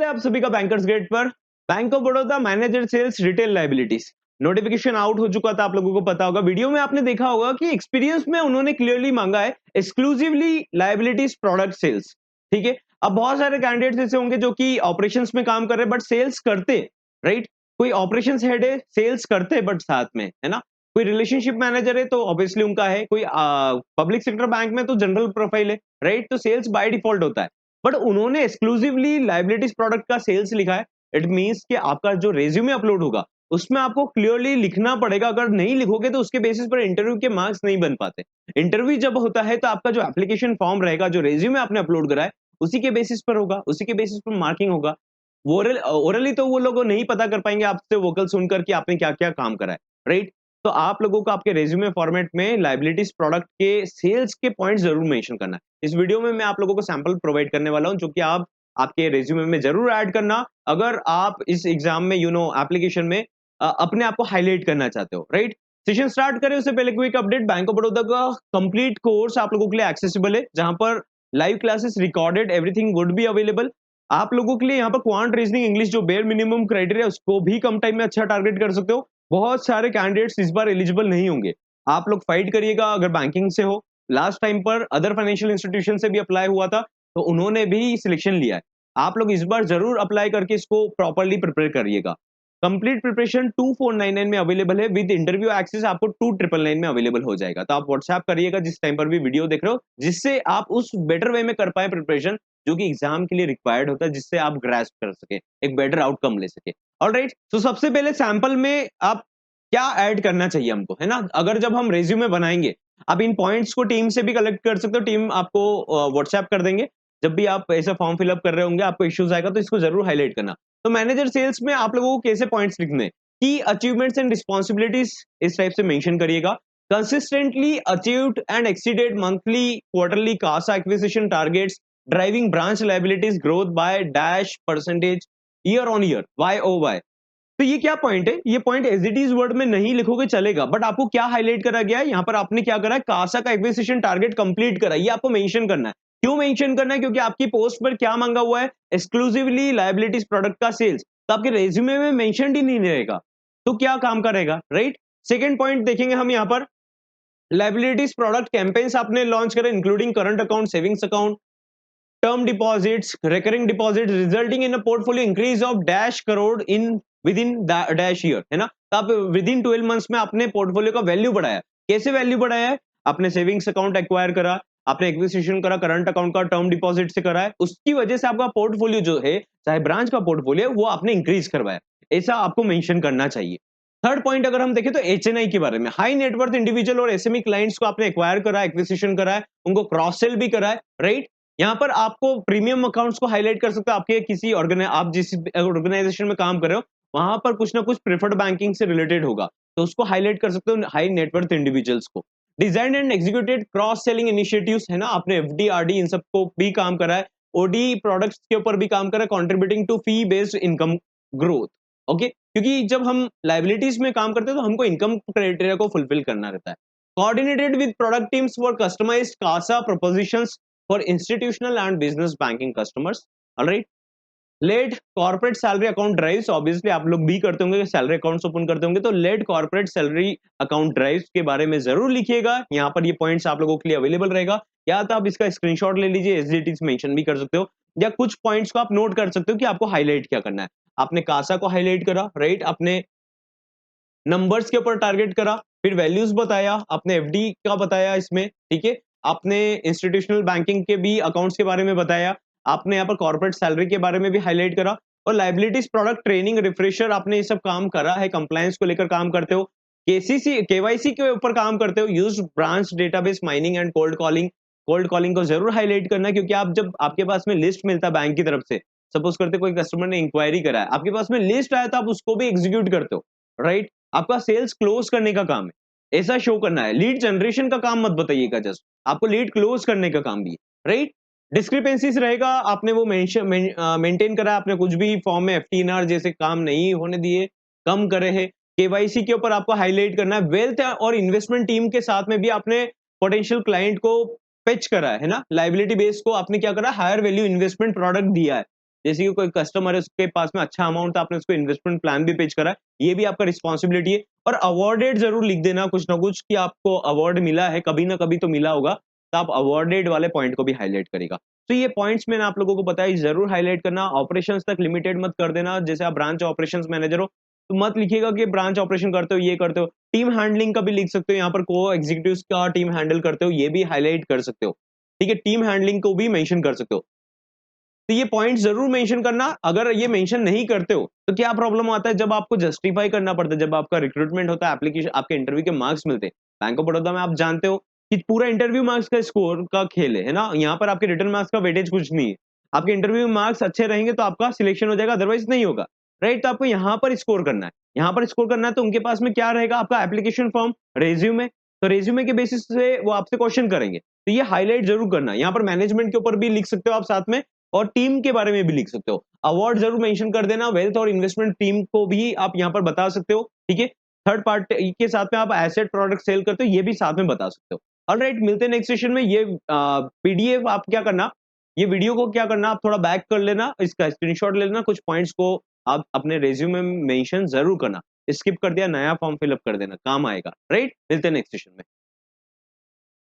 स्वागत है आप सभी का बैंकर्स गेट पर। Bank of Baroda manager sales retail liabilities notification out हो चुका था, आप लोगों को पता होगा। वीडियो में आपने देखा होगा कि एक्सपीरियंस में उन्होंने क्लियरली मांगा है एक्सक्लूसिवली लायबिलिटीज प्रोडक्ट सेल्स। ठीक है, अब बहुत सारे कैंडिडेट्स ऐसे होंगे जो कि ऑपरेशंस में काम कर रहे हैं बट सेल्स करते, राइट। कोई ऑपरेशंस हेड है, सेल्स करते बट साथ में, है ना। कोई रिलेशनशिप मैनेजर है तो ऑब्वियसली उनका है, कोई पब्लिक सेक्टर बैंक में तो जनरल प्रोफाइल है, राइट। तो सेल्स बाय डिफॉल्ट होता है, बट उन्होंने एक्सक्लूसिवली लायबिलिटीज प्रोडक्ट का सेल्स लिखा है। इट मींस कि आपका जो रेज्यूमे अपलोड होगा उसमें आपको क्लियरली लिखना पड़ेगा। अगर नहीं लिखोगे तो उसके बेसिस पर इंटरव्यू के मार्क्स नहीं बन पाते। इंटरव्यू जब होता है तो आपका जो एप्लीकेशन फॉर्म रहेगा, जो रेज्यूमे आपने अपलोड करा है, उसी के बेसिस पर होगा, उसी के बेसिस पर मार्किंग होगा। ओरली तो वो लोग नहीं पता कर पाएंगे आपसे वोकल सुनकर कि आपने क्या क्या काम करा है, राइट। तो आप लोगों को आपके रेज्यूमे फॉर्मेट में लायबिलिटीज प्रोडक्ट के सेल्स के पॉइंट जरूर मेंशन करना है। इस वीडियो में मैं आप लोगों को सैंपल प्रोवाइड करने वाला हूं, जो कि आप आपके रेज्यूमे में जरूर ऐड करना अगर आप इस एग्जाम में एप्लीकेशन में अपने आप को हाईलाइट करना चाहते हो, राइट। सेशन स्टार्ट करें उससे पहले quick update. Bank of Baroda का कंप्लीट कोर्स आप लोगों के लिए एक्सेसिबल है, जहां पर live classes recorded everything would be available. आप लोगों के लिए यहाँ पर क्वांट रीजनिंग इंग्लिश जो बेयर मिनिमम क्राइटेरिया उसको भी कम टाइम में अच्छा टारगेट कर सकते हो। बहुत सारे कैंडिडेट्स इस बार एलिजिबल नहीं होंगे, आप लोग फाइट करिएगा। अगर बैंकिंग से हो, लास्ट टाइम पर अदर फाइनेंशियल इंस्टीट्यूशन से भी अप्लाई हुआ था तो उन्होंने भी सिलेक्शन लिया है। आप लोग इस बार जरूर अप्लाई करके इसको प्रॉपर्ली प्रिपेयर करिएगा। कंप्लीट प्रिपरेशन 2499 में अवेलेबल है, विद इंटरव्यू एक्सेस आपको 2999 में अवेलेबल हो जाएगा। तो आप व्हाट्सएप करिएगा जिस टाइम पर भी वीडियो देख रहे हो, जिससे आप उस बेटर वे में कर पाए प्रिपरेशन, जो कि एग्जाम के लिए रिक्वायर्ड होता है, जिससे आप ग्रास्प कर सके, एक बेटर आउटकम ले सके। ऑलराइट, तो सबसे पहले सैंपल में आप क्या ऐड करना चाहिए हमको, है ना। अगर जब हम रेज्यूमे बनाएंगे, आप इन पॉइंट्स को टीम से भी कलेक्ट कर सकते हो, टीम आपको व्हाट्सएप कर देंगे। जब भी आप ऐसा फॉर्म फिलअप कर रहे होंगे, आपको इश्यूज आएगा तो इसको जरूर हाईलाइट करना। तो मैनेजर सेल्स में आप लोगों को कैसे पॉइंट्स लिखने, की अचीवमेंट्स एंड रिस्पॉन्सिबिलिटीज इस टाइप से मेंशन करिएगा। Consistently achieved and exceeded monthly quarterly CASA acquisition targets, driving branch liabilities growth by dash percentage year on year YoY। तो ये क्या पॉइंट है, ये point as it is word में नहीं लिखोगे चलेगा, बट आपको क्या हाईलाइट करा गया है यहाँ पर, आपने क्या करा है, कासा का एक्विजिशन टारगेट कंप्लीट करा, ये आपको मेंशन करना है। क्यों मेंशन करना है, क्योंकि आपकी पोस्ट पर क्या मांगा हुआ है, एक्सक्लूसिवली लायबिलिटीज प्रोडक्ट का सेल्स। तो आपके रेज्यूमे में मेंशन ही नहीं रहेगा तो क्या काम करेगा, राइट। सेकंड पॉइंट देखेंगे हम यहाँ पर, लायबिलिटीज प्रोडक्ट कैंपेन्स आपने लॉन्च करे, including current account, savings account, term deposits, recurring deposits, resulting in a portfolio increase of dash crore in within dash year, है ना। तो आप विद इन 12 मंथ्स में अपने पोर्टफोलियो का वैल्यू बढ़ाया। कैसे वैल्यू बढ़ाया है, आपने सेविंग्स अकाउंट एक्वायर करा, आपने एक्विजिशन करा, करंट अकाउंट का टर्म डिपॉजिट से करा है, उसकी वजह से आपका पोर्टफोलियो जो है, चाहे ब्रांच का पोर्टफोलियो वो आपने इंक्रीज करवाया। ऐसा आपको मेंशन करना चाहिए। थर्ड पॉइंट अगर हम देखें तो HNI के बारे में, हाई नेटवर्थ इंडिविजुअल और SME क्लाइंट्स को आपने एक्वायर करा, एक्विजिशन करा है, उनको क्रॉस सेल भी करा है, राइट। यहाँ पर आपको प्रीमियम अकाउंट्स को हाईलाइट कर सकते हो। आपके किसी आप जिस ऑर्गेनाइजेशन में काम कर रहे हो वहां पर कुछ ना कुछ प्रेफर्ड बैंकिंग से रिलेटेड होगा, तो उसको हाईलाइट कर सकते हो हाई नेटवर्थ इंडिविजुअल्स को। Design and executed cross selling initiatives, है ना, आपने FD RD इन सबको भी काम करा है, OD प्रोडक्ट्स के ऊपर भी काम करा है, contributing to fee based income growth. Okay, क्योंकि जब हम लाइबिलिटीज में काम करते हैं तो हमको इनकम क्राइटेरिया को फुलफिल करना रहता है। Coordinated with product teams for customised CASA propositions for institutional and business banking customers, all right। Led corporate salary account drives, obviously आप लोग भी करते होंगे, सैलरी अकाउंट्स ओपन करते होंगे, तो led corporate salary account drives के बारे में जरूर लिखिएगा। यहाँ पर ये पॉइंट्स आप लोगों के लिए अवेलेबल रहेगा, या तो आप इसका स्क्रीनशॉट ले लीजिए, एज इट इज मेंशन भी कर सकते हो, या कुछ पॉइंट्स को आप नोट कर सकते हो कि आपको हाईलाइट क्या करना है। आपने कासा को हाईलाइट करा, राइट, आपने नंबर्स के ऊपर टारगेट करा, फिर वैल्यूज बताया, आपने FD का बताया इसमें, ठीक है, आपने इंस्टीट्यूशनल बैंकिंग के भी अकाउंट्स के बारे में बताया, आपने यहाँ पर कॉर्पोरेट सैलरी के बारे में भी हाईलाइट करा, और लाइबिलिटीज प्रोडक्ट ट्रेनिंग रिफ्रेशर आपने ये सब काम करा है, कंप्लायंस को लेकर काम करते हो, KYC के ऊपर काम करते हो, use branch database mining and cold calling को जरूर हाईलाइट करना है, क्योंकि आप जब आपके पास में लिस्ट मिलता है बैंक की तरफ से, सपोज करते कोई कस्टमर ने इंक्वायरी करा है, आपके पास में लिस्ट आया तो आप उसको भी एग्जीक्यूट करते हो, राइट। आपका सेल्स क्लोज करने का काम है, ऐसा शो करना है। लीड जनरेशन का काम मत बताइएगा, जस्ट आपको लीड क्लोज करने का काम भी है, राइट। डिस्क्रिपेंसीज रहेगा, आपने वो मेंटेन करा, आपने कुछ भी फॉर्म में FTNR जैसे काम नहीं होने दिए, कम करे हैं। KYC के ऊपर आपको हाईलाइट करना है। वेल्थ और इन्वेस्टमेंट टीम के साथ में भी आपने पोटेंशियल क्लाइंट को पिच करा है ना, लाइबिलिटी बेस को आपने क्या करा, हायर वैल्यू इन्वेस्टमेंट प्रोडक्ट दिया है, जैसे कि कोई कस्टमर है, उसके पास में अच्छा अमाउंट था, आपने उसको इन्वेस्टमेंट प्लान भी पेश करा है, ये भी आपका रिस्पॉन्सिबिलिटी है। और अवॉर्डेड जरूर लिख देना कुछ ना कुछ कि आपको अवार्ड मिला है, कभी ना कभी तो मिला होगा, तो आप अवॉर्डेड वाले पॉइंट को भी हाईलाइट करेगा। तो ये पॉइंट्स मैंने आप लोगों को बताया, जरूर हाईलाइट करना। ऑपरेशंस तक लिमिटेड मत कर देना, जैसे आप ब्रांच ऑपरेशंस मैनेजर हो तो मत लिखिएगा कि ब्रांच ऑपरेशन करते हो, ये करते हो। टीम हैंडलिंग का भी लिख सकते हो, यहाँ पर को एग्जीक्यूटिव्स का टीम हैंडल करते हो, ये भी हाईलाइट कर सकते हो। ठीक है, टीम हैंडलिंग को भी मेंशन कर सकते हो। तो ये पॉइंट जरूर मेंशन करना। अगर ये मेंशन नहीं करते हो तो क्या प्रॉब्लम आता है, जब आपको जस्टिफाई करना पड़ता है, जब आपका रिक्रूटमेंट होता है, एप्लीकेशन आपके इंटरव्यू के मार्क्स मिलते हैं। बैंक ऑफ बड़ौदा में आप जानते हो कि पूरा इंटरव्यू मार्क्स का स्कोर का खेल है ना? यहाँ पर आपके रिटर्न मार्क्स का वेटेज कुछ नहीं है। आपके इंटरव्यू में मार्क्स अच्छे रहेंगे तो आपका सिलेक्शन हो जाएगा, अदरवाइज नहीं होगा। राइट, तो आपको यहाँ पर स्कोर करना है। यहाँ पर स्कोर करना है तो उनके पास में क्या रहेगा, आपका एप्लीकेशन फॉर्म, रेज्यूमे। तो रेज्यूमे के बेसिस से वो आपसे क्वेश्चन करेंगे, तो ये हाईलाइट जरूर करना है। यहाँ पर मैनेजमेंट के ऊपर भी लिख सकते हो आप साथ में, और टीम के बारे में भी लिख सकते हो। अवार्ड जरूर मेंशन कर देना। वेल्थ और इन्वेस्टमेंट टीम को भी आप यहाँ पर बता सकते हो। ठीक है, थर्ड पार्टी के साथ में आप एसेट प्रोडक्ट सेल करते हो, ये भी साथ में बता सकते हो। ऑलराइट, मिलते हैं नेक्स्ट सेशन में। ये पीडीएफ आप क्या करना, ये वीडियो को क्या करना, आप थोड़ा बैक कर लेना, इसका स्क्रीनशॉट ले लेना, कुछ पॉइंट्स को आप अपने रेज्यूमे में मेंशन जरूर करना। स्किप कर दिया, नया फॉर्म फिलअप कर देना, काम आएगा। राइट, मिलते हैं नेक्स्ट सेशन में।